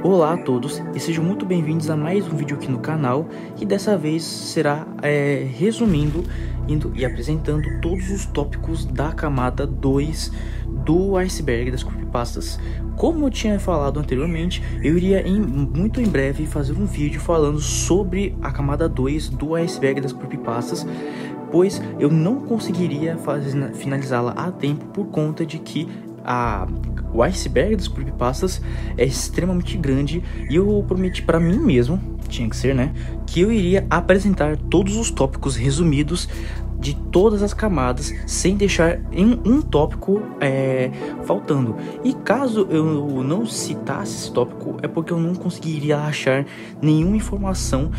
Olá a todos e sejam muito bem-vindos a mais um vídeo aqui no canal, que dessa vez será resumindo e apresentando todos os tópicos da camada 2 do iceberg das creepypastas. Como eu tinha falado anteriormente, eu iria muito em breve fazer um vídeo falando sobre a camada 2 do iceberg das creepypastas, pois eu não conseguiria finalizá-la a tempo por conta de que o iceberg das creepypastas é extremamente grande e eu prometi para mim mesmo, tinha que ser, né, que eu iria apresentar todos os tópicos resumidos de todas as camadas, sem deixar em um tópico faltando. E caso eu não citasse esse tópico, é porque eu não conseguiria achar nenhuma informação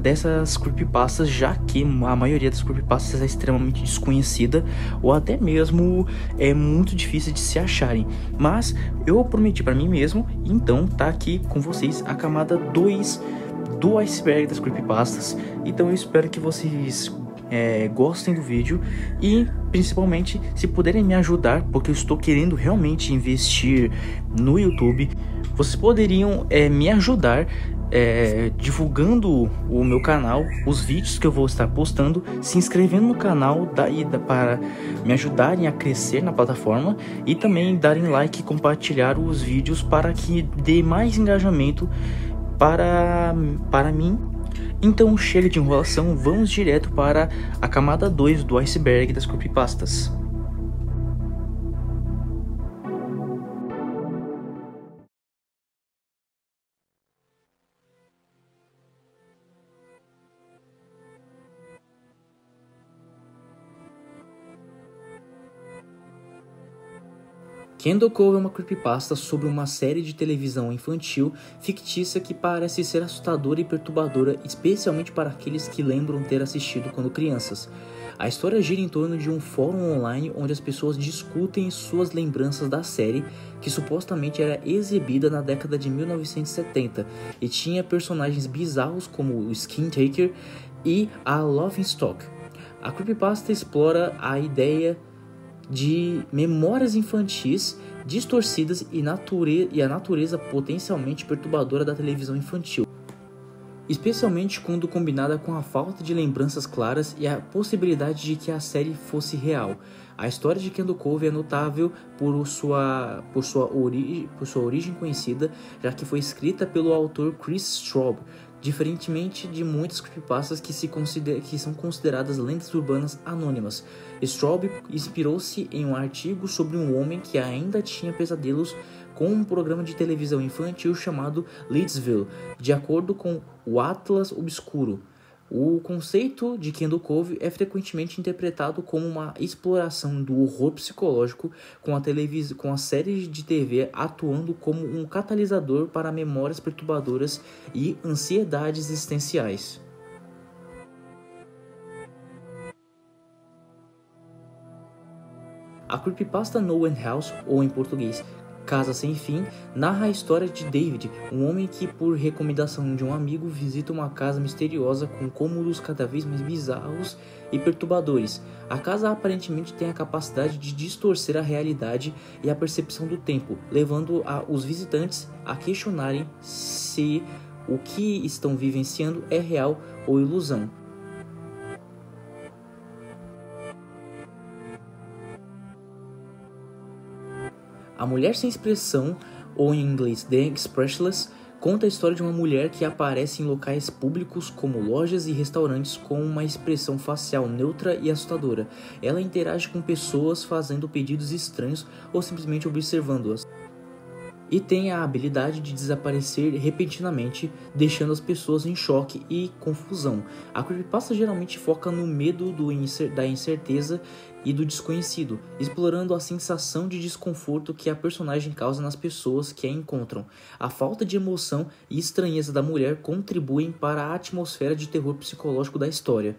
dessas creepypastas, já que a maioria das creepypastas é extremamente desconhecida, ou até mesmo é muito difícil de se acharem. Mas eu prometi para mim mesmo, então tá aqui com vocês a camada 2 do iceberg das creepypastas. Então eu espero que vocês gostem do vídeo e principalmente se puderem me ajudar, porque eu estou querendo realmente investir no YouTube. Vocês poderiam me ajudar divulgando o meu canal, os vídeos que eu vou estar postando, se inscrevendo no canal para me ajudarem a crescer na plataforma, e também darem like e compartilhar os vídeos para que dê mais engajamento para mim. Então chega de enrolação, vamos direto para a camada 2 do iceberg das creepypastas. Kendall Cove é uma creepypasta sobre uma série de televisão infantil fictícia que parece ser assustadora e perturbadora, especialmente para aqueles que lembram ter assistido quando crianças. A história gira em torno de um fórum online onde as pessoas discutem suas lembranças da série, que supostamente era exibida na década de 1970 e tinha personagens bizarros como o Skin Taker e a Laughingstock. A creepypasta explora a ideia de memórias infantis distorcidas e a natureza potencialmente perturbadora da televisão infantil, especialmente quando combinada com a falta de lembranças claras e a possibilidade de que a série fosse real. A história de Kendall Cove é notável por sua origem conhecida, já que foi escrita pelo autor Chris Straub, diferentemente de muitas creepypastas que são consideradas lendas urbanas anônimas. Straub inspirou-se em um artigo sobre um homem que ainda tinha pesadelos com um programa de televisão infantil chamado Leedsville, de acordo com o Atlas Obscuro. O conceito de Kendall Cove é frequentemente interpretado como uma exploração do horror psicológico, com a série de TV atuando como um catalisador para memórias perturbadoras e ansiedades existenciais. A creepypasta No End House, ou em português Casa Sem Fim, narra a história de David, um homem que, por recomendação de um amigo, visita uma casa misteriosa com cômodos cada vez mais bizarros e perturbadores. A casa aparentemente tem a capacidade de distorcer a realidade e a percepção do tempo, levando os visitantes a questionarem se o que estão vivenciando é real ou ilusão. A Mulher Sem Expressão, ou em inglês The Expressionless, conta a história de uma mulher que aparece em locais públicos como lojas e restaurantes com uma expressão facial neutra e assustadora. Ela interage com pessoas fazendo pedidos estranhos ou simplesmente observando-as, e tem a habilidade de desaparecer repentinamente, deixando as pessoas em choque e confusão. A creepypasta geralmente foca no medo da incerteza e do desconhecido, explorando a sensação de desconforto que a personagem causa nas pessoas que a encontram. A falta de emoção e estranheza da mulher contribuem para a atmosfera de terror psicológico da história.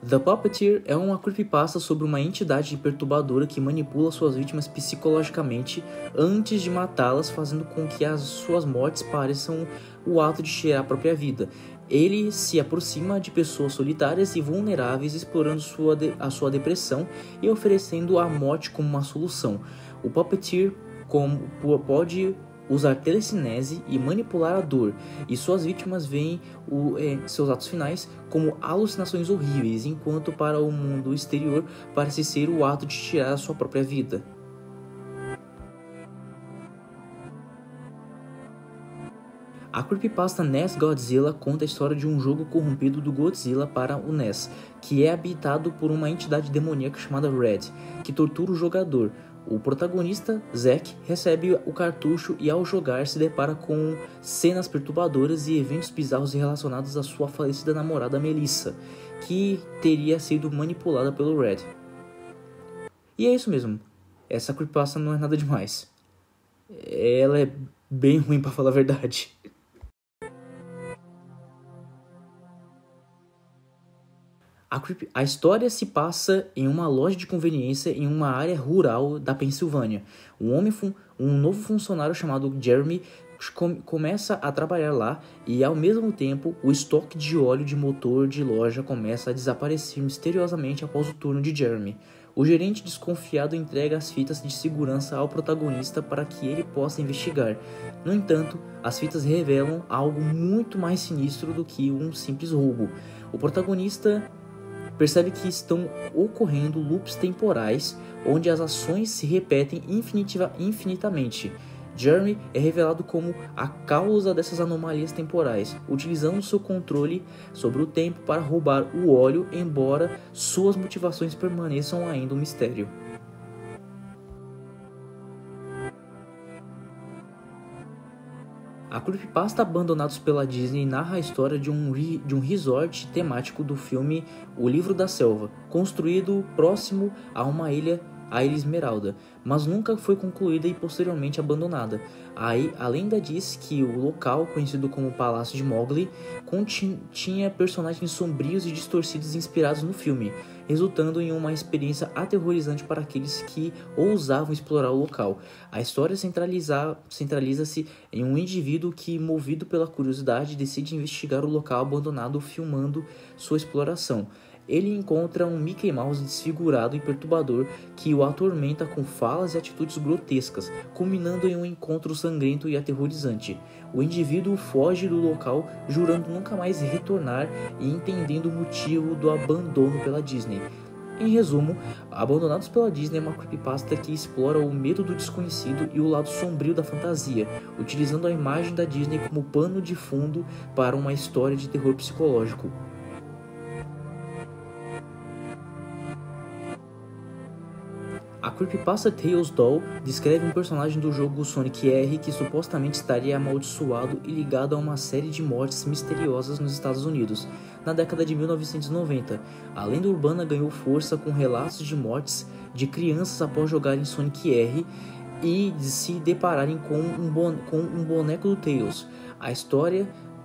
The Puppeteer é uma creepypasta sobre uma entidade perturbadora que manipula suas vítimas psicologicamente antes de matá-las, fazendo com que as suas mortes pareçam o ato de tirar a própria vida. Ele se aproxima de pessoas solitárias e vulneráveis, explorando a sua depressão e oferecendo a morte como uma solução. O Puppeteer pode usar telecinese e manipular a dor, e suas vítimas veem seus atos finais como alucinações horríveis, enquanto para o mundo exterior parece ser o ato de tirar a sua própria vida. A creepypasta NES Godzilla conta a história de um jogo corrompido do Godzilla para o NES, que é habitado por uma entidade demoníaca chamada Red, que tortura o jogador. O protagonista, Zack, recebe o cartucho e ao jogar se depara com cenas perturbadoras e eventos bizarros relacionados à sua falecida namorada Melissa, que teria sido manipulada pelo Red. E é isso mesmo, essa creepypasta não é nada demais. Ela é bem ruim pra falar a verdade. A história se passa em uma loja de conveniência em uma área rural da Pensilvânia. Um novo funcionário chamado Jeremy começa a trabalhar lá e, ao mesmo tempo, o estoque de óleo de motor de loja começa a desaparecer misteriosamente após o turno de Jeremy. O gerente desconfiado entrega as fitas de segurança ao protagonista para que ele possa investigar. No entanto, as fitas revelam algo muito mais sinistro do que um simples roubo. O protagonista percebe que estão ocorrendo loops temporais onde as ações se repetem infinitamente. Jeremy é revelado como a causa dessas anomalias temporais, utilizando seu controle sobre o tempo para roubar o óleo, embora suas motivações permaneçam ainda um mistério. A creepypasta Abandonados pela Disney narra a história de um resort temático do filme O Livro da Selva, construído próximo a uma ilha, a Ilha Esmeralda, mas nunca foi concluída e posteriormente abandonada. A lenda diz que o local, conhecido como Palácio de Mowgli, tinha personagens sombrios e distorcidos inspirados no filme, resultando em uma experiência aterrorizante para aqueles que ousavam explorar o local. A história centraliza-se em um indivíduo que, movido pela curiosidade, decide investigar o local abandonado, filmando sua exploração. Ele encontra um Mickey Mouse desfigurado e perturbador que o atormenta com falas e atitudes grotescas, culminando em um encontro sangrento e aterrorizante. O indivíduo foge do local, jurando nunca mais retornar e entendendo o motivo do abandono pela Disney. Em resumo, Abandonados pela Disney é uma creepypasta que explora o medo do desconhecido e o lado sombrio da fantasia, utilizando a imagem da Disney como pano de fundo para uma história de terror psicológico. A creepypasta Tails Doll descreve um personagem do jogo Sonic R que supostamente estaria amaldiçoado e ligado a uma série de mortes misteriosas nos Estados Unidos, na década de 1990. A lenda urbana ganhou força com relatos de mortes de crianças após jogarem Sonic R e de se depararem com um boneco do Tails.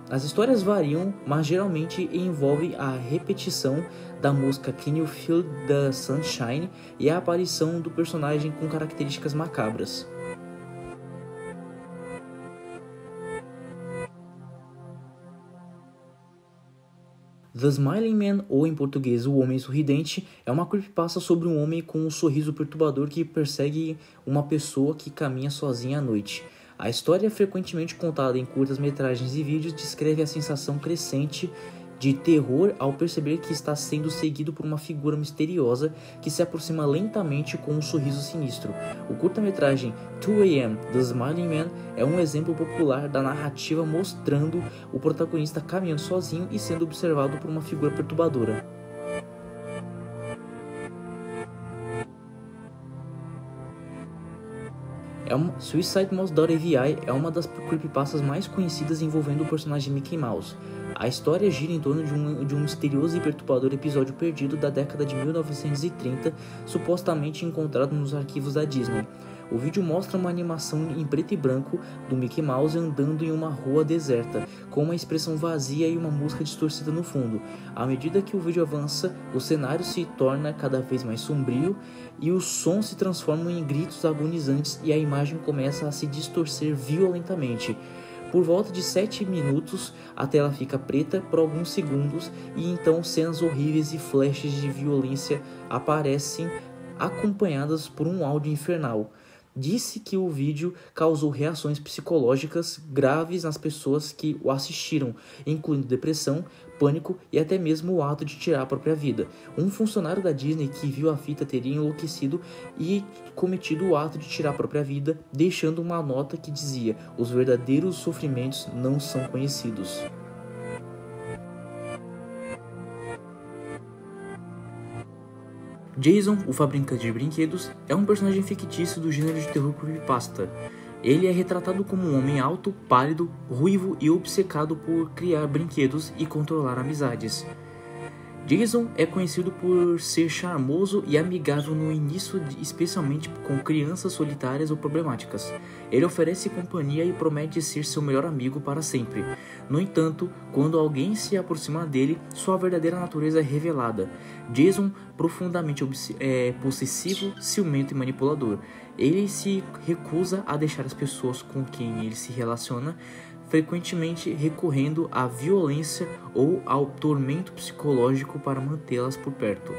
As histórias variam, mas geralmente envolvem a repetição da música Can You Feel the Sunshine e a aparição do personagem com características macabras. The Smiling Man, ou em português O Homem Sorridente, é uma creepypasta sobre um homem com um sorriso perturbador que persegue uma pessoa que caminha sozinha à noite. A história, frequentemente contada em curtas-metragens e vídeos, descreve a sensação crescente de terror ao perceber que está sendo seguido por uma figura misteriosa que se aproxima lentamente com um sorriso sinistro. O curta-metragem 2AM, The Smiling Man, é um exemplo popular da narrativa mostrando o protagonista caminhando sozinho e sendo observado por uma figura perturbadora. Suicide Mouse AVI é uma das creepypastas mais conhecidas envolvendo o personagem Mickey Mouse. A história gira em torno de um misterioso e perturbador episódio perdido da década de 1930, supostamente encontrado nos arquivos da Disney. O vídeo mostra uma animação em preto e branco do Mickey Mouse andando em uma rua deserta, com uma expressão vazia e uma música distorcida no fundo. À medida que o vídeo avança, o cenário se torna cada vez mais sombrio e os sons se transformam em gritos agonizantes e a imagem começa a se distorcer violentamente. Por volta de 7 minutos, a tela fica preta por alguns segundos e então cenas horríveis e flashes de violência aparecem, acompanhadas por um áudio infernal. Disse que o vídeo causou reações psicológicas graves nas pessoas que o assistiram, incluindo depressão, pânico e até mesmo o ato de tirar a própria vida. Um funcionário da Disney que viu a fita teria enlouquecido e cometido o ato de tirar a própria vida, deixando uma nota que dizia: "Os verdadeiros sofrimentos não são conhecidos." Jason, o fabricante de brinquedos, é um personagem fictício do gênero de terror creepypasta. Ele é retratado como um homem alto, pálido, ruivo e obcecado por criar brinquedos e controlar amizades. Jason é conhecido por ser charmoso e amigável no início, especialmente com crianças solitárias ou problemáticas. Ele oferece companhia e promete ser seu melhor amigo para sempre. No entanto, quando alguém se aproxima dele, sua verdadeira natureza é revelada. Jason, profundamente possessivo, ciumento e manipulador. Ele se recusa a deixar as pessoas com quem ele se relaciona, frequentemente recorrendo à violência ou ao tormento psicológico para mantê-las por perto.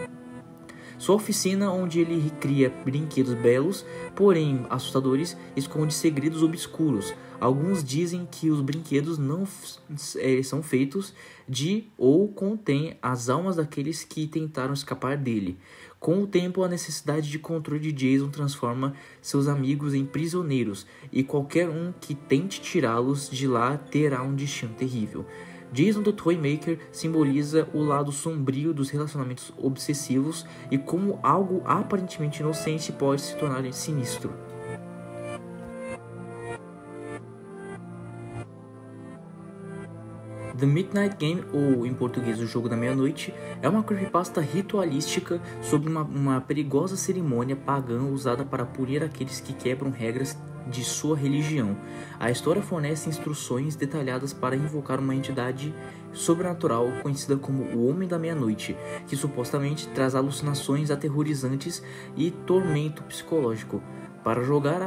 Sua oficina, onde ele cria brinquedos belos, porém assustadores, esconde segredos obscuros. Alguns dizem que os brinquedos não são feitos de ou contêm as almas daqueles que tentaram escapar dele. Com o tempo, a necessidade de controle de Jason transforma seus amigos em prisioneiros, e qualquer um que tente tirá-los de lá terá um destino terrível. Jason the Toymaker simboliza o lado sombrio dos relacionamentos obsessivos e como algo aparentemente inocente pode se tornar sinistro. The Midnight Game, ou em português O Jogo da Meia-Noite, é uma creepypasta ritualística sobre uma perigosa cerimônia pagã usada para punir aqueles que quebram regras de sua religião. A história fornece instruções detalhadas para invocar uma entidade sobrenatural conhecida como o Homem da Meia-Noite, que supostamente traz alucinações aterrorizantes e tormento psicológico. Para jogar,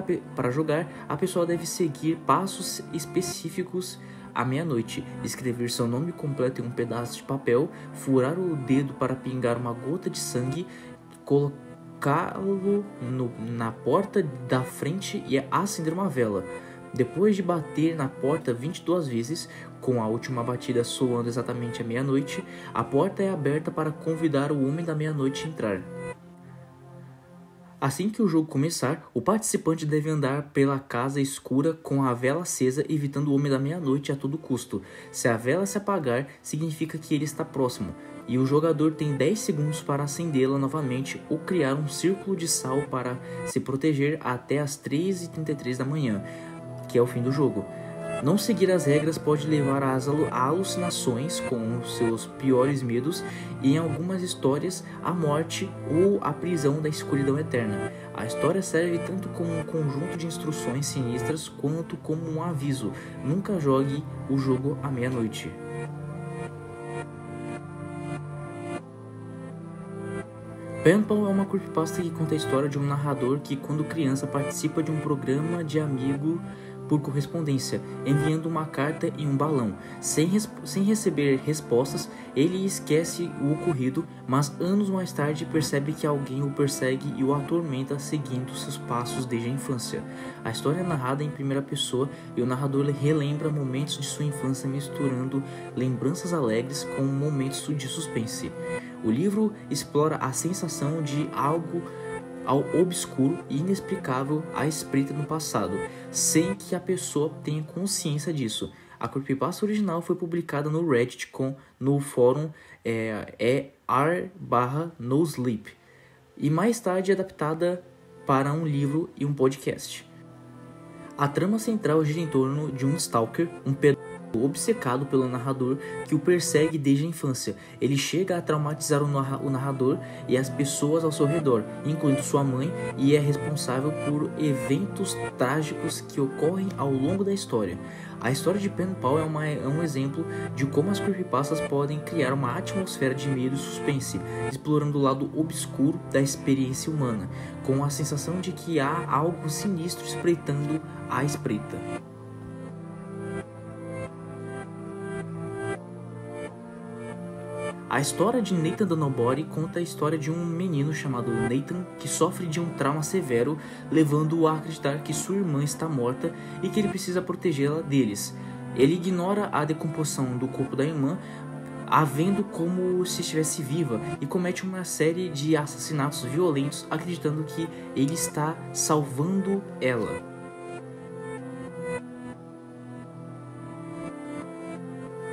a pessoa deve seguir passos específicos à meia-noite, escrever seu nome completo em um pedaço de papel, furar o dedo para pingar uma gota de sangue, colocá-lo na porta da frente e acender uma vela. Depois de bater na porta 22 vezes, com a última batida soando exatamente à meia-noite, a porta é aberta para convidar o Homem da Meia-Noite a entrar. Assim que o jogo começar, o participante deve andar pela casa escura com a vela acesa, evitando o Homem da Meia-Noite a todo custo. Se a vela se apagar, significa que ele está próximo, e o jogador tem 10 segundos para acendê-la novamente ou criar um círculo de sal para se proteger até as 3h33 da manhã, que é o fim do jogo. Não seguir as regras pode levar a alucinações com seus piores medos e, em algumas histórias, a morte ou a prisão da escuridão eterna. A história serve tanto como um conjunto de instruções sinistras quanto como um aviso: nunca jogue o jogo à meia-noite. Penpal é uma creepypasta que conta a história de um narrador que, quando criança, participa de um programa de amigo por correspondência, enviando uma carta em um balão. Sem receber respostas, ele esquece o ocorrido, mas anos mais tarde percebe que alguém o persegue e o atormenta seguindo seus passos desde a infância. A história é narrada em primeira pessoa e o narrador relembra momentos de sua infância, misturando lembranças alegres com momentos de suspense. O livro explora a sensação de algo ao obscuro e inexplicável à espreita no passado, sem que a pessoa tenha consciência disso. A creepypasta original foi publicada no Reddit no fórum r/NoSleep e mais tarde adaptada para um livro e um podcast. A trama central gira em torno de um stalker, obcecado pelo narrador que o persegue desde a infância. Ele chega a traumatizar o narrador e as pessoas ao seu redor, incluindo sua mãe, e é responsável por eventos trágicos que ocorrem ao longo da história. A história de Pen Pal é um exemplo de como as creepypastas podem criar uma atmosfera de medo e suspense, explorando o lado obscuro da experiência humana, com a sensação de que há algo sinistro espreitando à espreita. A história de Nathan the Nobody conta a história de um menino chamado Nathan que sofre de um trauma severo, levando-o a acreditar que sua irmã está morta e que ele precisa protegê-la deles. Ele ignora a decomposição do corpo da irmã, a vendo como se estivesse viva, e comete uma série de assassinatos violentos, acreditando que ele está salvando ela.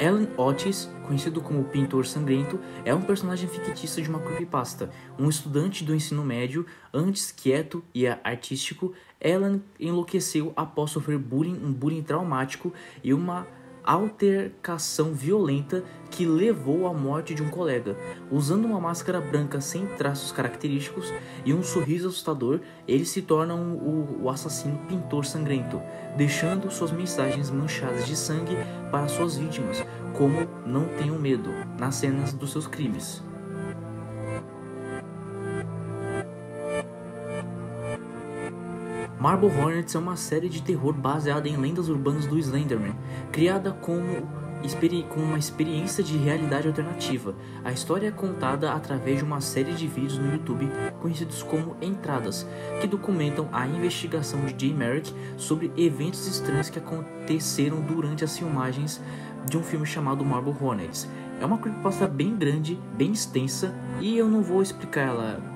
Alan Otis, conhecido como o Pintor Sangrento, é um personagem fictício de uma creepypasta. Um estudante do ensino médio, antes quieto e artístico, Alan enlouqueceu após sofrer um bullying traumático e uma altercação violenta que levou à morte de um colega. Usando uma máscara branca sem traços característicos e um sorriso assustador, ele se torna o assassino Pintor Sangrento, deixando suas mensagens manchadas de sangue para suas vítimas, como "não tenham medo" nas cenas dos seus crimes. Marble Hornets é uma série de terror baseada em lendas urbanas do Slenderman, criada com uma experiência de realidade alternativa. A história é contada através de uma série de vídeos no YouTube conhecidos como entradas, que documentam a investigação de Jay Merrick sobre eventos estranhos que aconteceram durante as filmagens de um filme chamado Marble Hornets. É uma creepypasta bem grande, bem extensa, e eu não vou explicar ela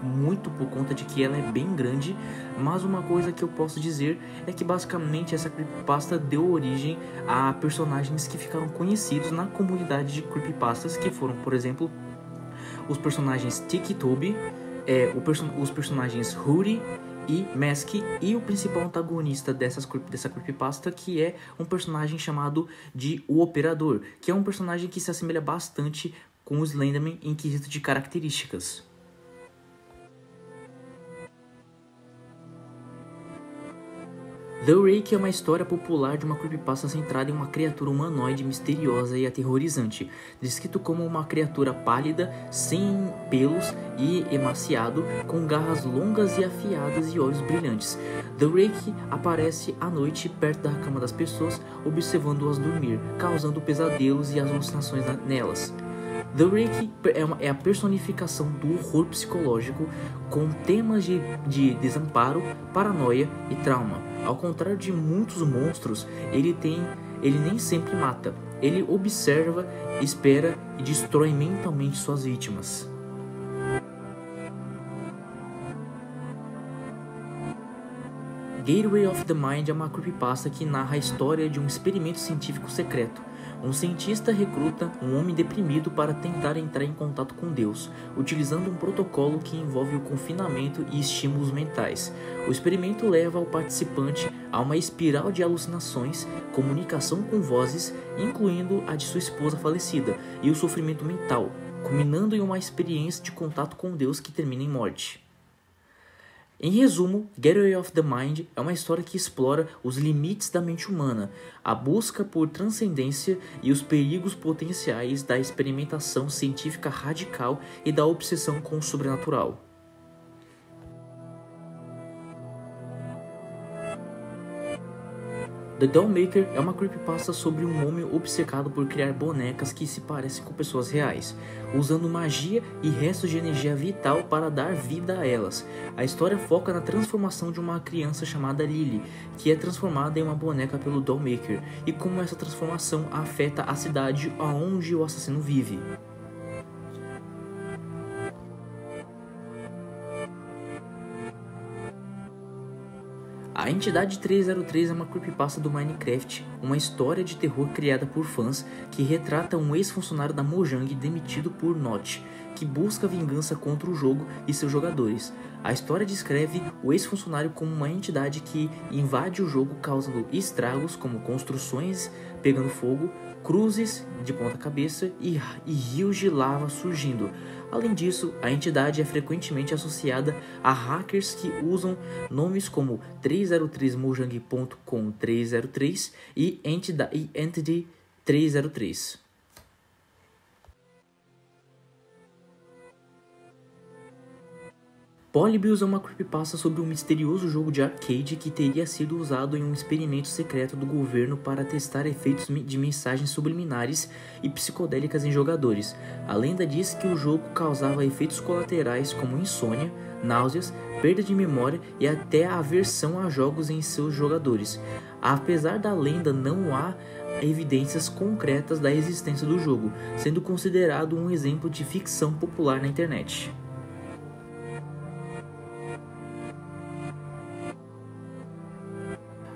muito por conta de que ela é bem grande, mas uma coisa que eu posso dizer é que basicamente essa creepypasta deu origem a personagens que ficaram conhecidos na comunidade de creepypastas, que foram, por exemplo, os personagens Tiki Toby, os personagens Hootie e Mask, e o principal antagonista dessa creepypasta, que é um personagem chamado de O Operador, que é um personagem que se assemelha bastante com o Slenderman em quesito de características. The Rake é uma história popular de uma creepypasta centrada em uma criatura humanoide misteriosa e aterrorizante, descrito como uma criatura pálida, sem pelos e emaciado, com garras longas e afiadas e olhos brilhantes. The Rake aparece à noite perto da cama das pessoas, observando-as dormir, causando pesadelos e alucinações nelas. The Rake é a personificação do horror psicológico, com temas de desamparo, paranoia e trauma. Ao contrário de muitos monstros, ele nem sempre mata. Ele observa, espera e destrói mentalmente suas vítimas. Gateway of the Mind é uma creepypasta que narra a história de um experimento científico secreto. Um cientista recruta um homem deprimido para tentar entrar em contato com Deus, utilizando um protocolo que envolve o confinamento e estímulos mentais. O experimento leva o participante a uma espiral de alucinações, comunicação com vozes, incluindo a de sua esposa falecida, e o sofrimento mental, culminando em uma experiência de contato com Deus que termina em morte. Em resumo, Gateway of the Mind é uma história que explora os limites da mente humana, a busca por transcendência e os perigos potenciais da experimentação científica radical e da obsessão com o sobrenatural. The Dollmaker é uma creepypasta sobre um homem obcecado por criar bonecas que se parecem com pessoas reais, usando magia e restos de energia vital para dar vida a elas. A história foca na transformação de uma criança chamada Lily, que é transformada em uma boneca pelo Dollmaker, e como essa transformação afeta a cidade onde o assassino vive. A Entidade 303 é uma creepypasta do Minecraft, uma história de terror criada por fãs que retrata um ex-funcionário da Mojang demitido por Notch, que busca vingança contra o jogo e seus jogadores. A história descreve o ex-funcionário como uma entidade que invade o jogo causando estragos como construções pegando fogo, cruzes de ponta cabeça e rios de lava surgindo. Além disso, a entidade é frequentemente associada a hackers que usam nomes como 303mojang.com 303 e Entity 303. Polybius é uma creepypasta sobre um misterioso jogo de arcade que teria sido usado em um experimento secreto do governo para testar efeitos de mensagens subliminares e psicodélicas em jogadores. A lenda diz que o jogo causava efeitos colaterais como insônia, náuseas, perda de memória e até aversão a jogos em seus jogadores. Apesar da lenda, não há evidências concretas da existência do jogo, sendo considerado um exemplo de ficção popular na internet.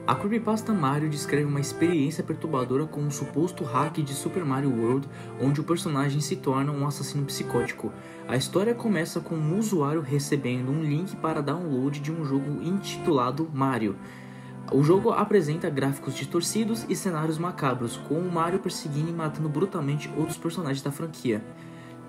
A creepypasta Mario descreve uma experiência perturbadora com um suposto hack de Super Mario World, onde o personagem se torna um assassino psicótico. A história começa com um usuário recebendo um link para download de um jogo intitulado Mario. O jogo apresenta gráficos distorcidos e cenários macabros, com o Mario perseguindo e matando brutalmente outros personagens da franquia.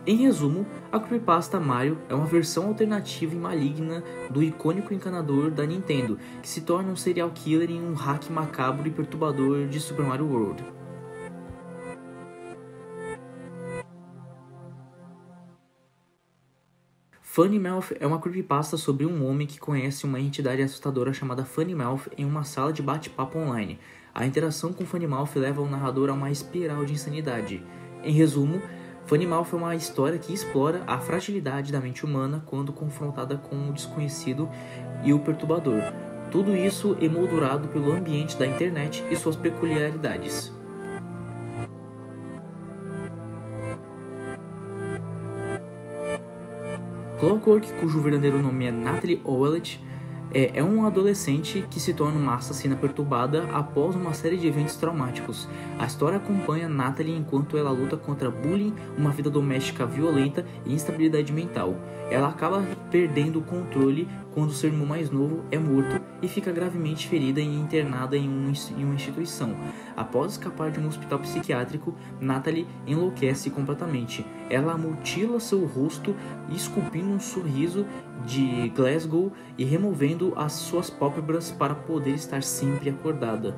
Em resumo, a creepypasta Mario é uma versão alternativa e maligna do icônico encanador da Nintendo, que se torna um serial killer em um hack macabro e perturbador de Super Mario World. Funny Mouth é uma creepypasta sobre um homem que conhece uma entidade assustadora chamada Funny Mouth em uma sala de bate-papo online. A interação com Funny Mouth leva o narrador a uma espiral de insanidade. Em resumo, Funny Mouth é uma história que explora a fragilidade da mente humana quando confrontada com o desconhecido e o perturbador. Tudo isso emoldurado pelo ambiente da internet e suas peculiaridades. Clockwork, cujo verdadeiro nome é Natalie Owlet, é um adolescente que se torna uma assassina perturbada após uma série de eventos traumáticos. A história acompanha Natalie enquanto ela luta contra bullying, uma vida doméstica violenta e instabilidade mental. Ela acaba perdendo o controle quando seu irmão mais novo é morto e fica gravemente ferida e internada em uma instituição. Após escapar de um hospital psiquiátrico, Natalie enlouquece completamente. Ela mutila seu rosto, esculpindo um sorriso de Glasgow e removendo as suas pálpebras para poder estar sempre acordada.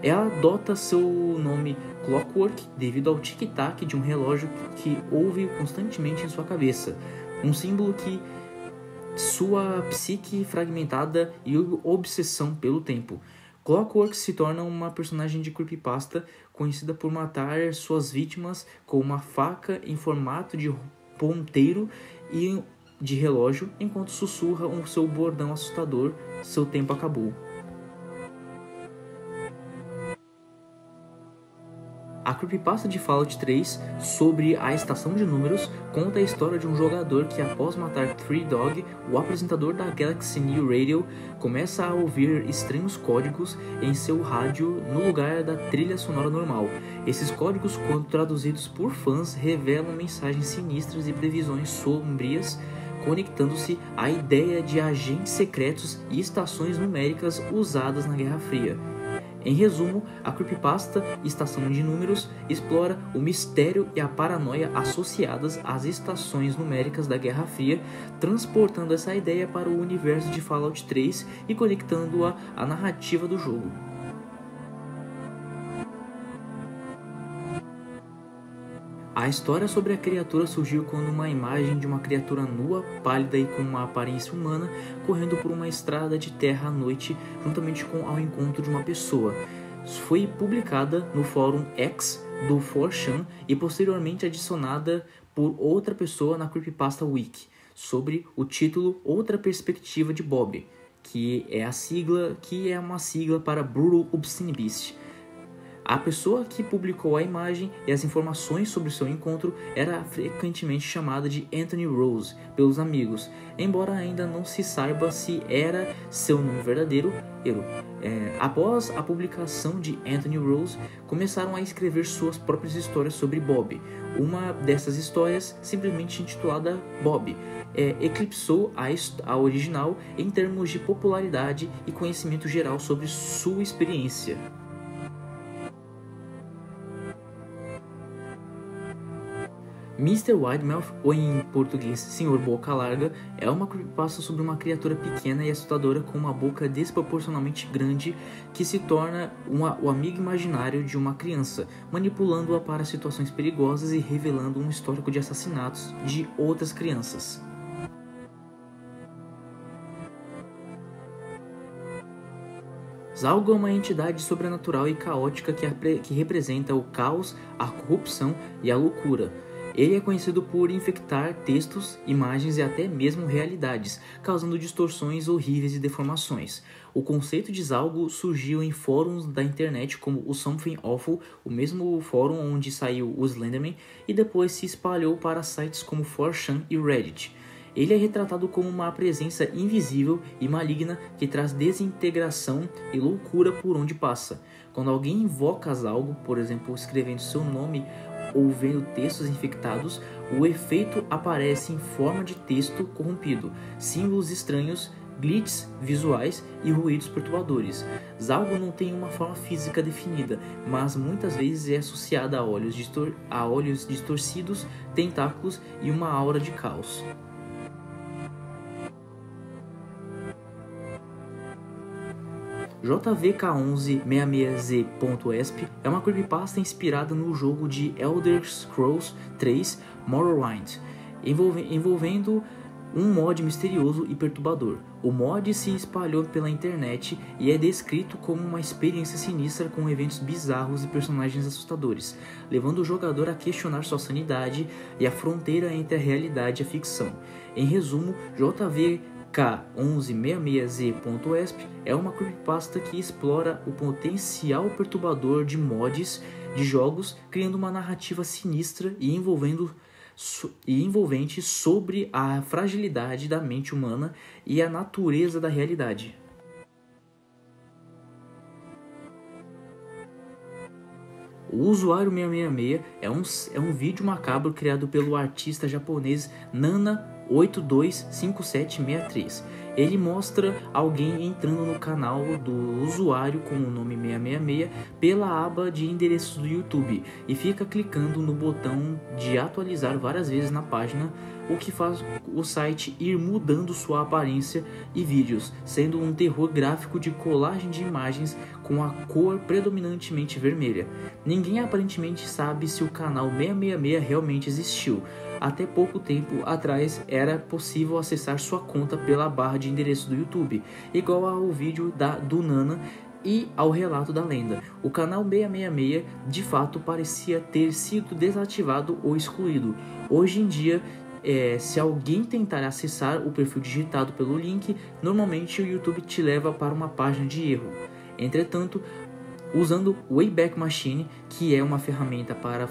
Ela adota seu nome Clockwork devido ao tic-tac de um relógio que ouve constantemente em sua cabeça, um símbolo que sua psique fragmentada e obsessão pelo tempo. Clockwork se torna uma personagem de creepypasta conhecida por matar suas vítimas com uma faca em formato de ponteiro e de relógio, enquanto sussurra o seu bordão assustador: "Seu tempo acabou". A creepypasta de Fallout 3, sobre a Estação de Números, conta a história de um jogador que, após matar Three Dog, o apresentador da Galaxy New Radio, começa a ouvir estranhos códigos em seu rádio no lugar da trilha sonora normal. Esses códigos, quando traduzidos por fãs, revelam mensagens sinistras e previsões sombrias, conectando-se à ideia de agentes secretos e estações numéricas usadas na Guerra Fria. Em resumo, a creepypasta Estação de Números explora o mistério e a paranoia associadas às estações numéricas da Guerra Fria, transportando essa ideia para o universo de Fallout 3 e conectando-a à narrativa do jogo. A história sobre a criatura surgiu quando uma imagem de uma criatura nua, pálida e com uma aparência humana correndo por uma estrada de terra à noite, juntamente com ao encontro de uma pessoa. Foi publicada no fórum X do 4chan e posteriormente adicionada por outra pessoa na Creepypasta Wiki, sobre o título Outra Perspectiva de Bob, que é uma sigla para Brutal Obscene Beast. A pessoa que publicou a imagem e as informações sobre seu encontro era frequentemente chamada de Anthony Rose pelos amigos, embora ainda não se saiba se era seu nome verdadeiro. Após a publicação de Anthony Rose, começaram a escrever suas próprias histórias sobre Bob. Uma dessas histórias, simplesmente intitulada Bob, eclipsou a original em termos de popularidade e conhecimento geral sobre sua experiência. Mr. Widemouth, ou em português Sr. Boca Larga, é uma creepypasta sobre uma criatura pequena e assustadora com uma boca desproporcionalmente grande que se torna o amigo imaginário de uma criança, manipulando-a para situações perigosas e revelando um histórico de assassinatos de outras crianças. Zalgo é uma entidade sobrenatural e caótica que representa o caos, a corrupção e a loucura. Ele é conhecido por infectar textos, imagens e até mesmo realidades, causando distorções horríveis e deformações. O conceito de Zalgo surgiu em fóruns da internet como o Something Awful, o mesmo fórum onde saiu o Slenderman, e depois se espalhou para sites como 4chan e Reddit. Ele é retratado como uma presença invisível e maligna que traz desintegração e loucura por onde passa. Quando alguém invoca Zalgo, por exemplo, escrevendo seu nome ou vendo textos infectados, o efeito aparece em forma de texto corrompido, símbolos estranhos, glitches visuais e ruídos perturbadores. Zalgo não tem uma forma física definida, mas muitas vezes é associada a olhos distorcidos, tentáculos e uma aura de caos. JVK1166Z.esp é uma creepypasta inspirada no jogo de Elder Scrolls 3 Morrowind, envolvendo um mod misterioso e perturbador. O mod se espalhou pela internet e é descrito como uma experiência sinistra com eventos bizarros e personagens assustadores, levando o jogador a questionar sua sanidade e a fronteira entre a realidade e a ficção. Em resumo, JVK1166Z.esp é uma creepypasta que explora o potencial perturbador de mods de jogos, criando uma narrativa sinistra e envolvente sobre a fragilidade da mente humana e a natureza da realidade. O Usuário 666 é um vídeo macabro criado pelo artista japonês Nana825763. Ele mostra alguém entrando no canal do usuário com o nome 666 pela aba de endereços do YouTube e fica clicando no botão de atualizar várias vezes na página, o que faz o site ir mudando sua aparência e vídeos, sendo um terror gráfico de colagem de imagens com a cor predominantemente vermelha. Ninguém aparentemente sabe se o canal 666 realmente existiu. Até pouco tempo atrás era possível acessar sua conta pela barra de endereço do YouTube, igual ao vídeo do Nana e ao relato da lenda. O canal 666 de fato parecia ter sido desativado ou excluído. Hoje em dia, se alguém tentar acessar o perfil digitado pelo link, normalmente o YouTube te leva para uma página de erro. Entretanto, usando o Wayback Machine, que é uma ferramenta para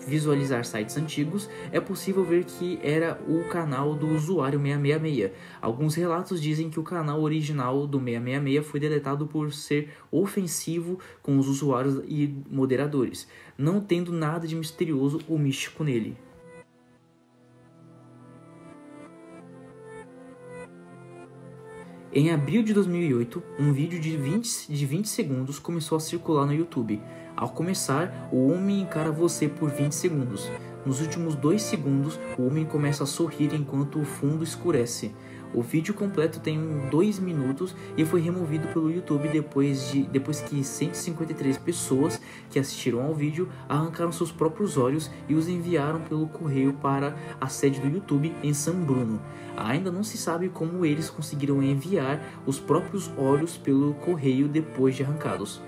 visualizar sites antigos, é possível ver que era o canal do usuário 666. Alguns relatos dizem que o canal original do 666 foi deletado por ser ofensivo com os usuários e moderadores, não tendo nada de misterioso ou místico nele. Em abril de 2008, um vídeo de 20 segundos começou a circular no YouTube. Ao começar, o homem encara você por 20 segundos. Nos últimos 2 segundos, o homem começa a sorrir enquanto o fundo escurece. O vídeo completo tem 2 minutos e foi removido pelo YouTube depois que 153 pessoas que assistiram ao vídeo arrancaram seus próprios olhos e os enviaram pelo correio para a sede do YouTube em San Bruno. Ainda não se sabe como eles conseguiram enviar os próprios olhos pelo correio depois de arrancados.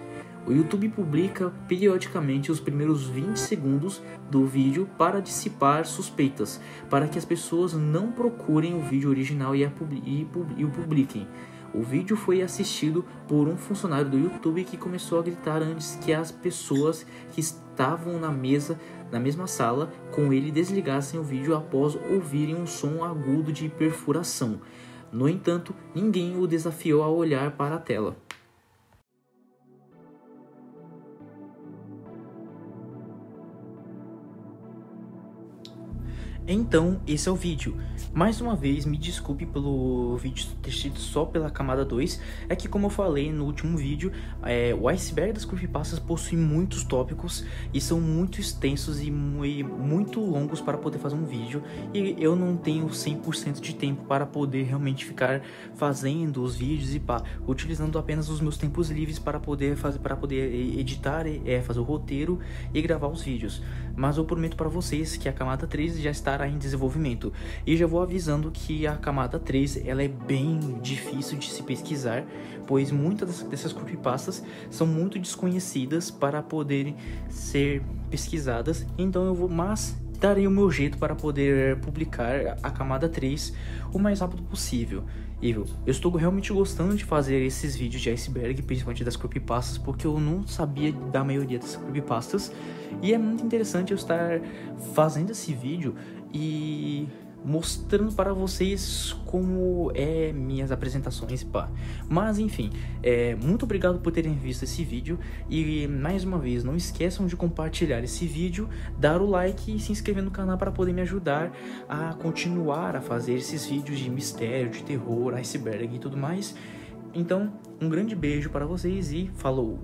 O YouTube publica periodicamente os primeiros 20 segundos do vídeo para dissipar suspeitas, para que as pessoas não procurem o vídeo original e o publiquem. O vídeo foi assistido por um funcionário do YouTube que começou a gritar antes que as pessoas que estavam na mesma sala com ele desligassem o vídeo após ouvirem um som agudo de perfuração. No entanto, ninguém o desafiou a olhar para a tela. Então, esse é o vídeo. Mais uma vez, me desculpe pelo vídeo ter sido só pela camada 2. É que, como eu falei no último vídeo, o iceberg das creepypastas possui muitos tópicos e são muito extensos e muito longos para poder fazer um vídeo. E eu não tenho 100% de tempo para poder realmente ficar fazendo os vídeos e utilizando apenas os meus tempos livres para poder editar, fazer o roteiro e gravar os vídeos. Mas eu prometo para vocês que a camada 3 já estará em desenvolvimento. E já vou avisando que a camada 3 ela é bem difícil de se pesquisar, pois muitas dessas creepypastas são muito desconhecidas para poderem ser pesquisadas. Então mas darei o meu jeito para poder publicar a camada 3 o mais rápido possível. Eu estou realmente gostando de fazer esses vídeos de iceberg, principalmente das creepypastas, porque eu não sabia da maioria dessas creepypastas. E é muito interessante eu estar fazendo esse vídeo e mostrando para vocês como é minhas apresentações, Mas enfim, muito obrigado por terem visto esse vídeo. E mais uma vez, não esqueçam de compartilhar esse vídeo, dar o like e se inscrever no canal para poder me ajudar a continuar a fazer esses vídeos de mistério, de terror, iceberg e tudo mais. Então, um grande beijo para vocês e falou!